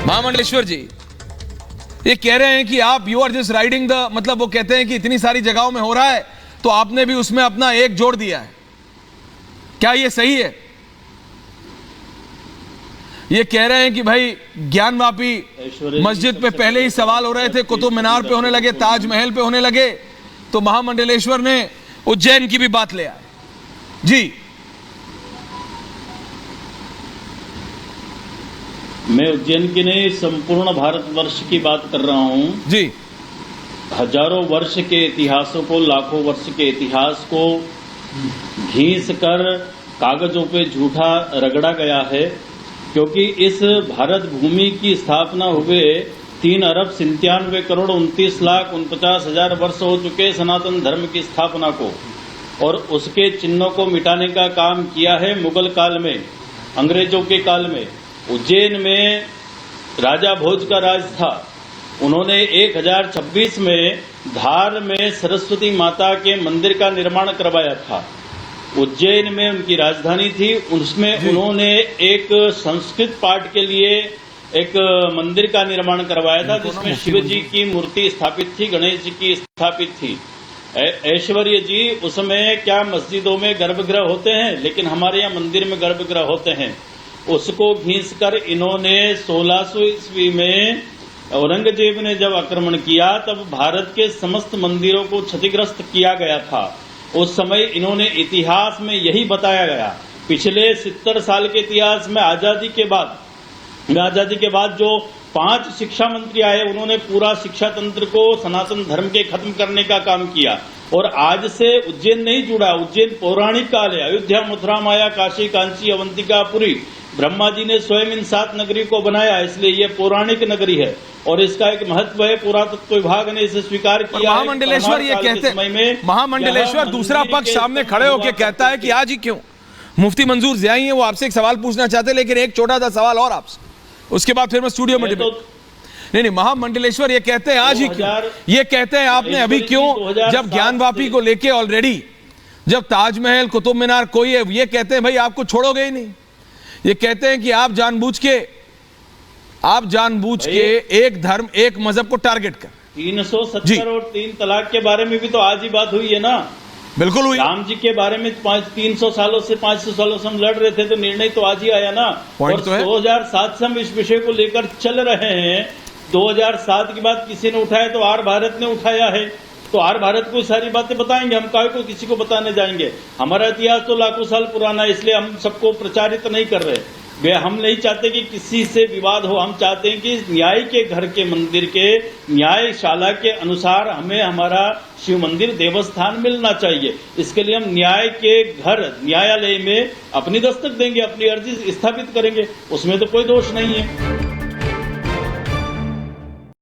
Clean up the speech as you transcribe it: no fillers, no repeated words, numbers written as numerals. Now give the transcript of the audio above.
महामंडलेश्वर जी ये कह रहे हैं कि आप you are just riding the, मतलब वो कहते हैं कि इतनी सारी जगहों में हो रहा है तो आपने भी उसमें अपना एक जोड़ दिया है, क्या ये सही है? ये कह रहे हैं कि भाई ज्ञानवापी मस्जिद पे पहले ही सवाल हो रहे थे, कुतुब मीनार पे होने लगे, ताजमहल पे होने लगे, तो महामंडलेश्वर ने उज्जैन की भी बात ले आए। जी मैं उज्जैन की नहीं, संपूर्ण भारतवर्ष की बात कर रहा हूं जी। हजारों वर्ष के इतिहासों को, लाखों वर्ष के इतिहास को घींच कर कागजों पे झूठा रगड़ा गया है, क्योंकि इस भारत भूमि की स्थापना हुए 3 अरब 97 करोड़ 29 लाख 49,000 वर्ष हो चुके सनातन धर्म की स्थापना को, और उसके चिन्हों को मिटाने का काम किया है मुगल काल में, अंग्रेजों के काल में। उज्जैन में राजा भोज का राज था, उन्होंने 1026 में धार में सरस्वती माता के मंदिर का निर्माण करवाया था। उज्जैन में उनकी राजधानी थी, उसमें उन्होंने एक संस्कृत पाठ के लिए एक मंदिर का निर्माण करवाया था, जिसमें शिव जी की मूर्ति स्थापित थी, गणेश जी की स्थापित थी। ऐश्वर्य जी, उसमें क्या मस्जिदों में गर्भगृह होते हैं, लेकिन हमारे यहाँ मंदिर में गर्भगृह होते हैं। उसको घींचकर इन्होंने 1600 ईस्वी में औरंगजेब ने जब आक्रमण किया तब भारत के समस्त मंदिरों को क्षतिग्रस्त किया गया था। उस समय इन्होंने इतिहास में यही बताया गया। पिछले 70 साल के इतिहास में आजादी के बाद जो 5 शिक्षा मंत्री आए, उन्होंने पूरा शिक्षा तंत्र को सनातन धर्म के खत्म करने का काम किया। और आज से उज्जैन नहीं जुड़ा, उज्जैन पौराणिक काल है। अयोध्या, मथुरा, माया, काशी, कांची, अवंतिका, पुरी, ब्रह्मा जी ने स्वयं इन 7 नगरी को बनाया, इसलिए ये पौराणिक नगरी है और इसका एक महत्व है। पुरातत्व विभाग ने इसे स्वीकार किया। महामंडलेश्वर ये कहते हैं, महामंडलेश्वर दूसरा पक्ष सामने खड़े होकर कहता है कि आज ही क्यों? मुफ्ती मंजूर ज़ियाई हैं, वो आपसे एक सवाल पूछना चाहते हैं, लेकिन एक छोटा सा सवाल और आपसे, उसके बाद फिर मैं स्टूडियो में डिबेट। नहीं, महामंडलेश्वर ये कहते हैं आज ही क्यों? ये कहते हैं आपने अभी क्यों, जब ज्ञानवापी को लेके ऑलरेडी, जब ताजमहल, कुतुब मीनार कोई है, ये कहते हैं भाई आपको छोड़ोगे ही नहीं। ये कहते हैं कि आप जानबूझ के एक धर्म, एक मजहब को टारगेट कर 370 और 3 तलाक के बारे में भी तो आज ही बात हुई है ना। बिल्कुल हुई। राम जी के बारे में 300 सालों से 500 सालों से हम लड़ रहे थे, तो निर्णय तो आज ही आया ना। और 2007 से हम इस विषय को लेकर चल रहे हैं। 2007 की बात किसी ने उठाया तो आर भारत ने उठाया है, तो आर भारत को सारी बातें बताएंगे। हम काहे को किसी को बताने जाएंगे? हमारा इतिहास तो लाखों साल पुराना है, इसलिए हम सबको प्रचारित नहीं कर रहे। वे हम नहीं चाहते कि किसी से विवाद हो, हम चाहते हैं कि न्याय के घर के मंदिर के न्यायशाला के अनुसार हमें हमारा शिव मंदिर देवस्थान मिलना चाहिए। इसके लिए हम न्याय के घर, न्यायालय में अपनी दस्तक देंगे, अपनी अर्जी स्थापित करेंगे, उसमें तो कोई दोष नहीं है।